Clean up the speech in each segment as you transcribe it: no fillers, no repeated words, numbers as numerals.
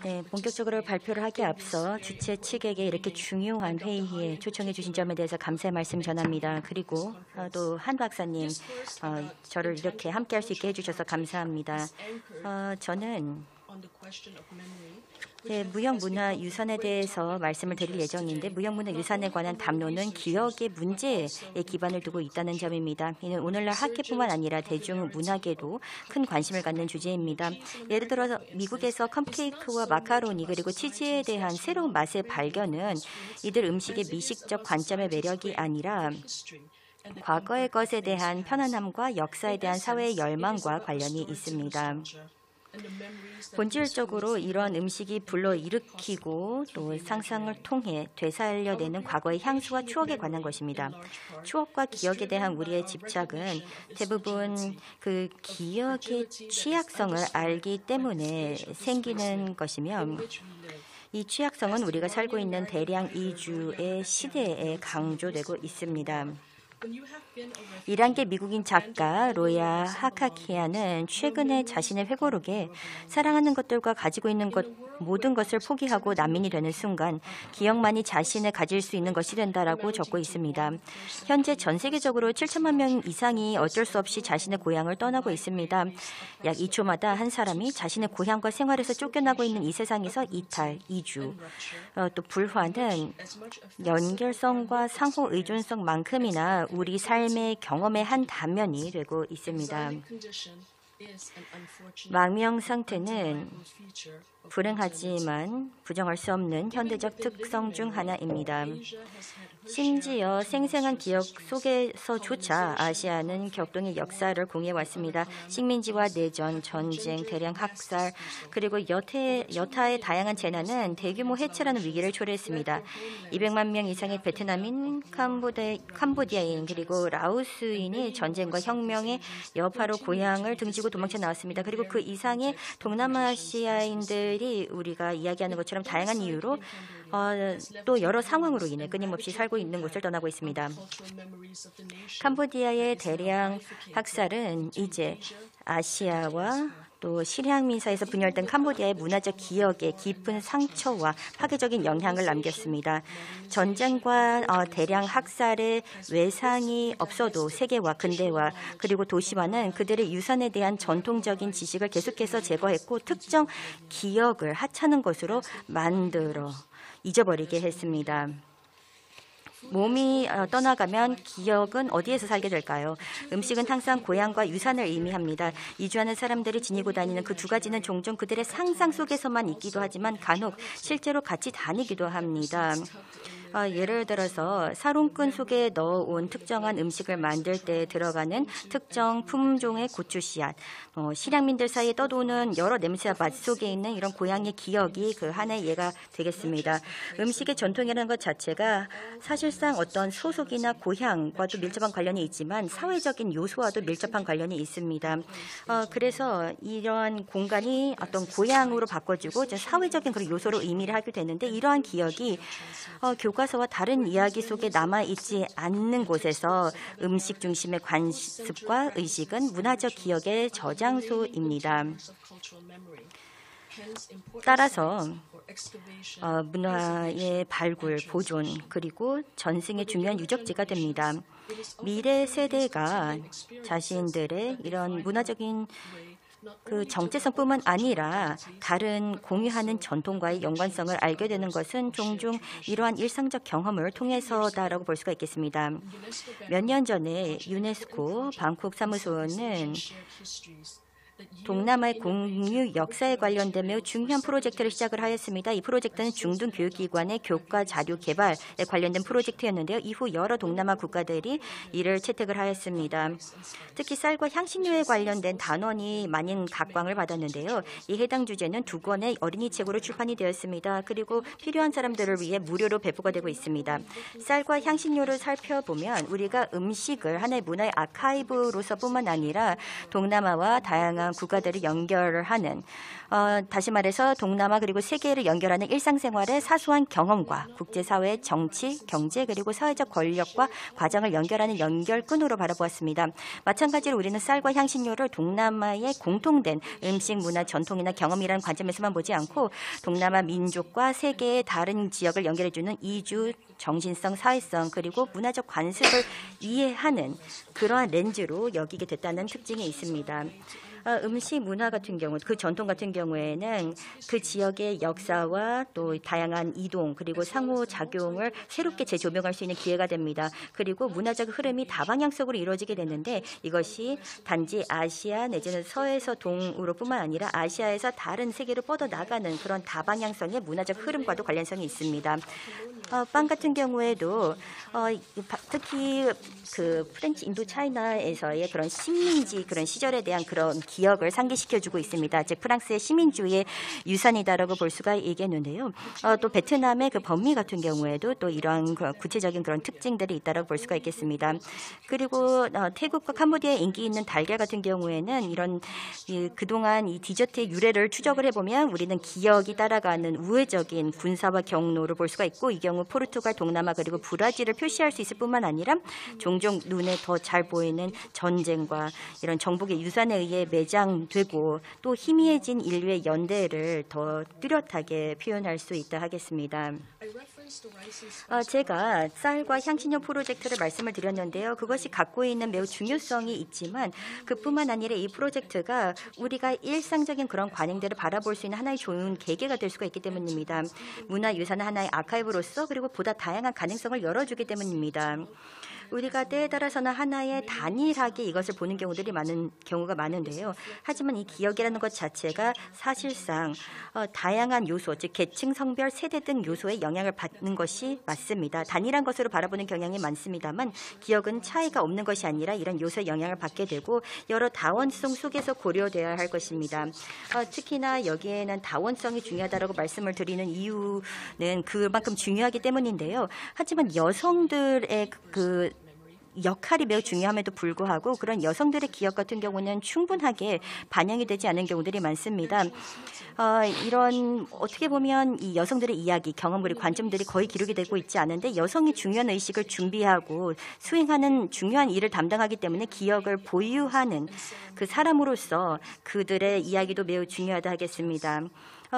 네, 본격적으로 발표를 하기에 앞서 주최 측에게 이렇게 중요한 회의에 초청해 주신 점에 대해서 감사의 말씀 전합니다. 그리고 또 한 박사님, 저를 이렇게 함께할 수 있게 해주셔서 감사합니다. 저는 무형문화유산에 대해서 말씀을 드릴 예정인데, 무형문화유산에 관한 담론은 기억의 문제에 기반을 두고 있다는 점입니다. 이는 오늘날 학계뿐만 아니라 대중문화계도 큰 관심을 갖는 주제입니다. 예를 들어서 미국에서 컵케이크와 마카로니 그리고 치즈에 대한 새로운 맛의 발견은 이들 음식의 미식적 관점의 매력이 아니라 과거의 것에 대한 편안함과 역사에 대한 사회의 열망과 관련이 있습니다. 본질적으로 이러한 음식이 불러일으키고 또 상상을 통해 되살려내는 과거의 향수와 추억에 관한 것입니다. 추억과 기억에 대한 우리의 집착은 대부분 그 기억의 취약성을 알기 때문에 생기는 것이며, 이 취약성은 우리가 살고 있는 대량 이주의 시대에 강조되고 있습니다. 이란계 미국인 작가 로야 하카키아는 최근에 자신의 회고록에 사랑하는 것들과 가지고 있는 모든 것을 포기하고 난민이 되는 순간 기억만이 자신을 가질 수 있는 것이 된다라고 적고 있습니다. 현재 전 세계적으로 7천만 명 이상이 어쩔 수 없이 자신의 고향을 떠나고 있습니다. 약 2초마다 한 사람이 자신의 고향과 생활에서 쫓겨나고 있는 이 세상에서 이탈, 이주. 또 불화는 연결성과 상호 의존성만큼이나 우리 삶의 경험의 한 단면이 되고 있습니다. 망명 상태는 불행하지만 부정할 수 없는 현대적 특성 중 하나입니다. 심지어 생생한 기억 속에서조차 아시아는 격동의 역사를 공유해왔습니다. 식민지와 내전, 전쟁, 대량 학살, 그리고 여타의 다양한 재난은 대규모 해체라는 위기를 초래했습니다. 200만 명 이상의 베트남인, 캄보디아인, 그리고 라오스인이 전쟁과 혁명의 여파로 고향을 등지고 도망쳐 나왔습니다. 그리고 그 이상의 동남아시아인들이 우리가 이야기하는 것처럼 다양한 이유로 또 여러 상황으로 인해 끊임없이 살고 있는 곳을 떠나고 있습니다. 캄보디아의 대량 학살은 이제 아시아와 또 실향민사에서 분열된 캄보디아의 문화적 기억에 깊은 상처와 파괴적인 영향을 남겼습니다. 전쟁과 대량 학살의 외상이 없어도 세계화, 근대화, 그리고 도시화는 그들의 유산에 대한 전통적인 지식을 계속해서 제거했고 특정 기억을 하찮은 것으로 만들어 잊어버리게 했습니다. 몸이 떠나가면 기억은 어디에서 살게 될까요? 음식은 항상 고향과 유산을 의미합니다. 이주하는 사람들이 지니고 다니는 그 두 가지는 종종 그들의 상상 속에서만 있기도 하지만 간혹 실제로 같이 다니기도 합니다. 예를 들어서 사롱끈 속에 넣어온 특정한 음식을 만들 때 들어가는 특정 품종의 고추 씨앗, 실향민들 사이에 떠도는 여러 냄새와 맛 속에 있는 이런 고향의 기억이 그 하나의 예가 되겠습니다. 음식의 전통이라는 것 자체가 사실상 어떤 소속이나 고향과도 밀접한 관련이 있지만 사회적인 요소와도 밀접한 관련이 있습니다. 그래서 이러한 공간이 어떤 고향으로 바꿔주고 사회적인 그런 요소로 의미를 하게 되는데, 이러한 기억이 교과서와 다른 이야기 속에 남아있지 않는 곳에서 음식 중심의 관습과 의식은 문화적 기억의 저장소입니다. 따라서 문화의 발굴, 보존, 그리고 전승의 중요한 유적지가 됩니다. 미래 세대가 자신들의 이런 문화적인 그 정체성뿐만 아니라 다른 공유하는 전통과의 연관성을 알게 되는 것은 종종 이러한 일상적 경험을 통해서다라고 볼 수가 있겠습니다. 몇 년 전에 유네스코 방콕 사무소는 동남아의 공유 역사에 관련된 매우 중요한 프로젝트를 시작을 하였습니다. 이 프로젝트는 중등 교육기관의 교과 자료 개발에 관련된 프로젝트였는데요. 이후 여러 동남아 국가들이 이를 채택을 하였습니다. 특히 쌀과 향신료에 관련된 단원이 많은 각광을 받았는데요. 이 해당 주제는 2권의 어린이 책으로 출판이 되었습니다. 그리고 필요한 사람들을 위해 무료로 배포가 되고 있습니다. 쌀과 향신료를 살펴보면 우리가 음식을 하나의 문화의 아카이브로서뿐만 아니라 동남아와 다양한 다양한 국가들을 연결하는 다시 말해서 동남아 그리고 세계를 연결하는 일상생활의 사소한 경험과 국제사회의 정치, 경제 그리고 사회적 권력과 과정을 연결하는 연결끈으로 바라보았습니다. 마찬가지로 우리는 쌀과 향신료를 동남아의 공통된 음식, 문화, 전통이나 경험이라는 관점에서만 보지 않고 동남아 민족과 세계의 다른 지역을 연결해주는 이주, 정신성, 사회성 그리고 문화적 관습을 이해하는 그러한 렌즈로 여기게 됐다는 특징이 있습니다. 음식 문화 같은 경우, 그 전통 같은 경우에는 그 지역의 역사와 또 다양한 이동 그리고 상호작용을 새롭게 재조명할 수 있는 기회가 됩니다. 그리고 문화적 흐름이 다방향성으로 이루어지게 되는데 이것이 단지 아시아 내지는 서에서 동으로 뿐만 아니라 아시아에서 다른 세계로 뻗어나가는 그런 다방향성의 문화적 흐름과도 관련성이 있습니다. 빵 같은 경우에도 특히 그 프렌치 인도 차이나에서의 그런 식민지 그런 시절에 대한 그런 기억을 상기시켜주고 있습니다. 즉 프랑스의 시민주의의 유산이다라고 볼 수가 있겠는데요. 또 베트남의 그 범미 같은 경우에도 또 이러한 구체적인 그런 특징들이 있다라고 볼 수가 있겠습니다. 그리고 태국과 캄보디아의 인기 있는 달걀 같은 경우에는 이런 그동안 이 디저트의 유래를 추적을 해보면 우리는 기억이 따라가는 우회적인 군사와 경로를 볼 수가 있고 이 경우 포르투갈, 동남아 그리고 브라질을 표시할 수 있을 뿐만 아니라 종종 눈에 더 잘 보이는 전쟁과 이런 정복의 유산에 의해 매장되고 또 희미해진 인류의 연대를 더 뚜렷하게 표현할 수 있다 하겠습니다. 제가 쌀과 향신료 프로젝트를 말씀을 드렸는데요. 그것이 갖고 있는 매우 중요성이 있지만 그뿐만 아니라 이 프로젝트가 우리가 일상적인 그런 관행들을 바라볼 수 있는 하나의 좋은 계기가 될 수가 있기 때문입니다. 문화유산은 하나의 아카이브로서 그리고 보다 다양한 가능성을 열어주기 때문입니다. 우리가 때에 따라서는 하나의 단일하게 이것을 보는 경우가 많은데요. 하지만 이 기억이라는 것 자체가 사실상 다양한 요소, 즉 계층, 성별, 세대 등 요소에 영향을 받는 것이 맞습니다. 단일한 것으로 바라보는 경향이 많습니다만 기억은 차이가 없는 것이 아니라 이런 요소의 영향을 받게 되고 여러 다원성 속에서 고려되어야 할 것입니다. 특히나 여기에는 다원성이 중요하다고 말씀을 드리는 이유는 그만큼 중요하기 때문인데요. 하지만 여성들의 그 역할이 매우 중요함에도 불구하고 그런 여성들의 기억 같은 경우는 충분하게 반영이 되지 않은 경우들이 많습니다. 이런 어떻게 보면 이 여성들의 이야기, 경험 그리고 관점들이 거의 기록이 되고 있지 않은데 여성이 중요한 의식을 준비하고 수행하는 중요한 일을 담당하기 때문에 기억을 보유하는 그 사람으로서 그들의 이야기도 매우 중요하다 하겠습니다.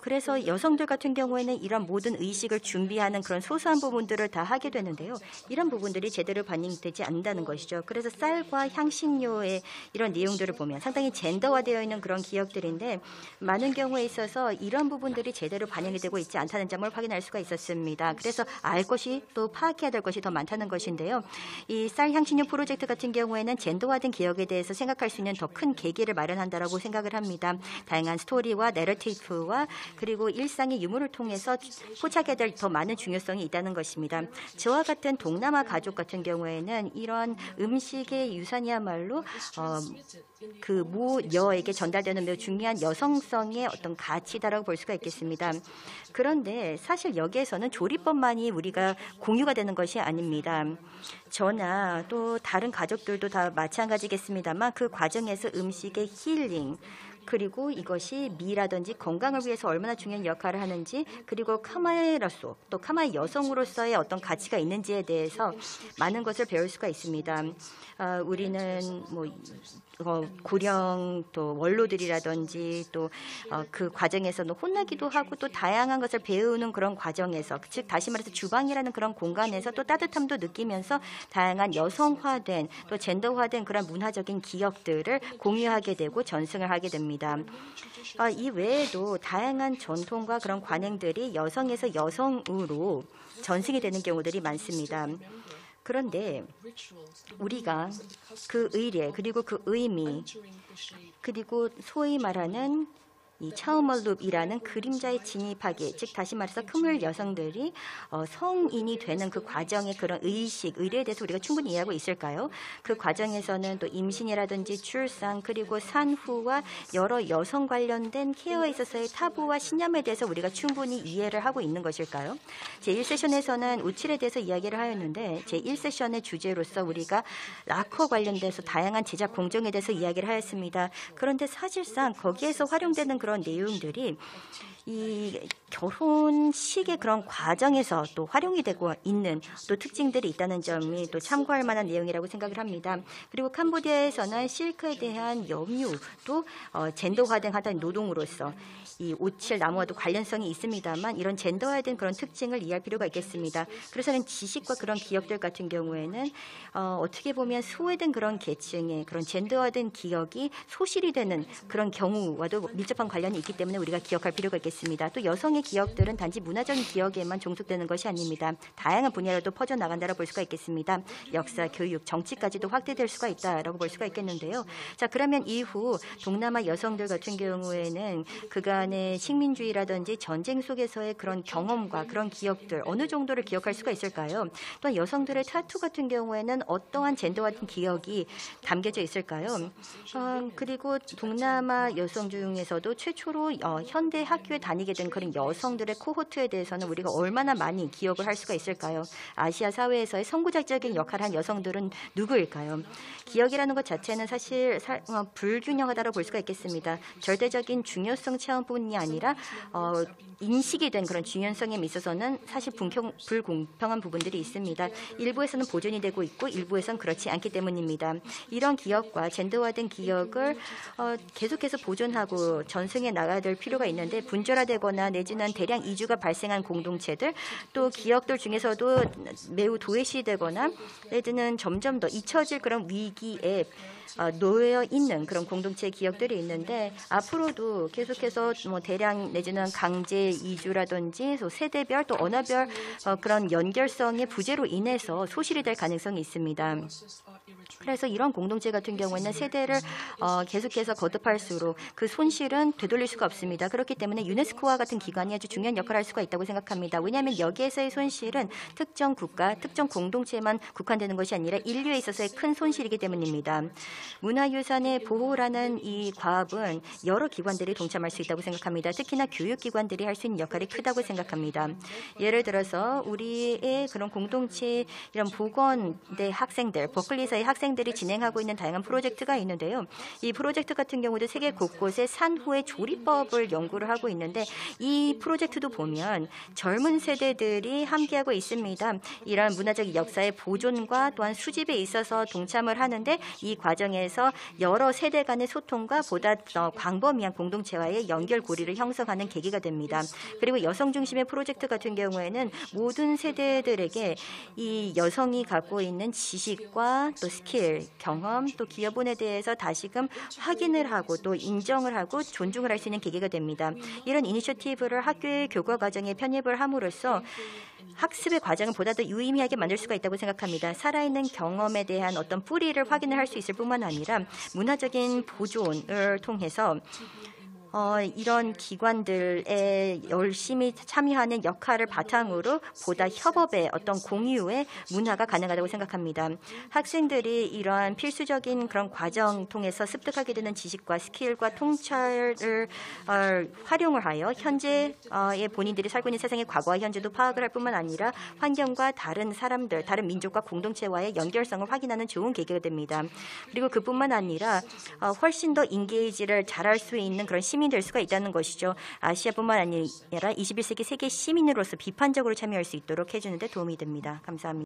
그래서 여성들 같은 경우에는 이런 모든 의식을 준비하는 그런 소소한 부분들을 다 하게 되는데요. 이런 부분들이 제대로 반영되지 않는다는 것이죠. 그래서 쌀과 향신료의 이런 내용들을 보면 상당히 젠더화되어 있는 그런 기억들인데 많은 경우에 있어서 이런 부분들이 제대로 반영이 되고 있지 않다는 점을 확인할 수가 있었습니다. 그래서 알 것이 또 파악해야 될 것이 더 많다는 것인데요. 이 쌀 향신료 프로젝트 같은 경우에는 젠더화된 기억에 대해서 생각할 수 있는 더 큰 계기를 마련한다라고 생각을 합니다. 다양한 스토리와 내러티브와 그리고 일상의 유머를 통해서 포착해야 될 더 많은 중요성이 있다는 것입니다. 저와 같은 동남아 가족 같은 경우에는 이런 음식의 유산이야말로 그 모여에게 전달되는 매우 중요한 여성성의 어떤 가치다라고 볼 수가 있겠습니다. 그런데 사실 여기에서는 조리법만이 우리가 공유가 되는 것이 아닙니다. 저나 또 다른 가족들도 다 마찬가지겠습니다만 그 과정에서 음식의 힐링 그리고 이것이 미라든지 건강을 위해서 얼마나 중요한 역할을 하는지 그리고 카마에로서 또 카마의 여성으로서의 어떤 가치가 있는지에 대해서 많은 것을 배울 수가 있습니다. 우리는 뭐 고령 또 원로들이라든지 또 그 과정에서는 혼나기도 하고 또 다양한 것을 배우는 그런 과정에서 즉 다시 말해서 주방이라는 그런 공간에서 또 따뜻함도 느끼면서 다양한 여성화된 또 젠더화된 그런 문화적인 기억들을 공유하게 되고 전승을 하게 됩니다. 이 외에도 다양한 전통과 그런 관행들이 여성에서 여성으로 전승이 되는 경우들이 많습니다. 그런데 우리가 그 의례 그리고 그 의미 그리고 소위 말하는 이 차우멀룹이라는 그림자에 진입하기, 즉 다시 말해서 크물 여성들이 성인이 되는 그 과정의 그런 의식, 의례에 대해서 우리가 충분히 이해하고 있을까요? 그 과정에서는 또 임신이라든지 출산 그리고 산후와 여러 여성 관련된 케어에 있어서의 타부와 신념에 대해서 우리가 충분히 이해를 하고 있는 것일까요? 제1세션에서는 우칠에 대해서 이야기를 하였는데 제1세션의 주제로서 우리가 락커 관련돼서 다양한 제작 공정에 대해서 이야기를 하였습니다. 그런데 사실상 거기에서 활용되는 그런 내용들이 이 결혼식의 그런 과정에서 또 활용이 되고 있는 또 특징들이 있다는 점이 또 참고할 만한 내용이라고 생각을 합니다. 그리고 캄보디아에서는 실크에 대한 염유도 젠더화된 노동으로서 이 오칠 나무와도 관련성이 있습니다만 이런 젠더화된 그런 특징을 이해할 필요가 있겠습니다. 그래서는 지식과 그런 기억들 같은 경우에는 어떻게 보면 소외된 그런 계층의 그런 젠더화된 기억이 소실이 되는 그런 경우와도 밀접한 관련이 있기 때문에 우리가 기억할 필요가 있겠습니다. 또 여성의 기억들은 단지 문화적인 기억에만 종속되는 것이 아닙니다. 다양한 분야로도 퍼져나간다고 볼 수가 있겠습니다. 역사, 교육, 정치까지도 확대될 수가 있다라고 볼 수가 있겠는데요. 자, 그러면 이후 동남아 여성들 같은 경우에는 그간의 식민주의라든지 전쟁 속에서의 그런 경험과 그런 기억들 어느 정도를 기억할 수가 있을까요? 또 여성들의 타투 같은 경우에는 어떠한 젠더 같은 기억이 담겨져 있을까요? 그리고 동남아 여성 중에서도 최초로 현대 학교에 다니게 된 그런 여성들의 코호트에 대해서는 우리가 얼마나 많이 기억을 할 수가 있을까요? 아시아 사회에서의 선구자적인 역할을 한 여성들은 누구일까요? 기억이라는 것 자체는 사실 불균형하다고 볼 수가 있겠습니다. 절대적인 중요성 체험뿐이 아니라 인식이 된 그런 중요성에 있어서는 사실 불공평한 부분들이 있습니다. 일부에서는 보존이 되고 있고 일부에서는 그렇지 않기 때문입니다. 이런 기억과 젠더화된 기억을 계속해서 보존하고 전승해 나가야 될 필요가 있는데 분절화되거나 내지는 대량 이주가 발생한 공동체들 또 기억들 중에서도 매우 도외시되거나 내지는 점점 더 잊혀질 그런 위기에 놓여 있는 그런 공동체 기억들이 있는데 앞으로도 계속해서 대량 내지는 강제 이주라든지 세대별 또 언어별 그런 연결성의 부재로 인해서 소실이 될 가능성이 있습니다. 그래서 이런 공동체 같은 경우에는 세대를 계속해서 거듭할수록 그 손실은 되돌릴 수가 없습니다. 그렇기 때문에 유네스코와 같은 기관이 아주 중요한 역할을 할 수가 있다고 생각합니다. 왜냐하면 여기에서의 손실은 특정 국가, 특정 공동체에만 국한되는 것이 아니라 인류에 있어서의 큰 손실이기 때문입니다. 문화유산의 보호라는 이 과업은 여러 기관들이 동참할 수 있다고 생각합니다. 특히나 교육기관들이 할 수 있는 역할이 크다고 생각합니다. 예를 들어서 우리의 그런 공동체 이런 보건대 학생들, 버클리사의 학생들이 진행하고 있는 다양한 프로젝트가 있는데요. 이 프로젝트 같은 경우도 세계 곳곳에 산후의 조리법을 연구를 하고 있는데 이 프로젝트도 보면 젊은 세대들이 함께하고 있습니다. 이런 문화적 역사의 보존과 또한 수집에 있어서 동참을 하는데 이 과정에서 여러 세대 간의 소통과 보다 더 광범위한 공동체와의 연결고리를 형성하는 계기가 됩니다. 그리고 여성 중심의 프로젝트 같은 경우에는 모든 세대들에게 이 여성이 갖고 있는 지식과 또 스킬, 경험, 또 기여분에 대해서 다시금 확인을 하고 또 인정을 하고 존중을 할 수 있는 계기가 됩니다. 이런 이니셔티브를 학교의 교과 과정에 편입을 함으로써 학습의 과정을 보다 더 유의미하게 만들 수가 있다고 생각합니다. 살아있는 경험에 대한 어떤 뿌리를 확인을 할 수 있을 뿐만 아니라 문화적인 보존을 통해서 이런 기관들에 열심히 참여하는 역할을 바탕으로 보다 협업의 어떤 공유의 문화가 가능하다고 생각합니다. 학생들이 이러한 필수적인 그런 과정 통해서 습득하게 되는 지식과 스킬과 통찰을 활용을 하여 현재의 본인들이 살고 있는 세상의 과거와 현재도 파악을 할 뿐만 아니라 환경과 다른 사람들, 다른 민족과 공동체와의 연결성을 확인하는 좋은 계기가 됩니다. 그리고 그뿐만 아니라 훨씬 더 인게이지를 잘할 수 있는 그런 시민이 될 수가 있다는 것이죠. 아시아뿐만 아니라 21세기 세계 시민으로서 비판적으로 참여할 수 있도록 해주는 데 도움이 됩니다. 감사합니다.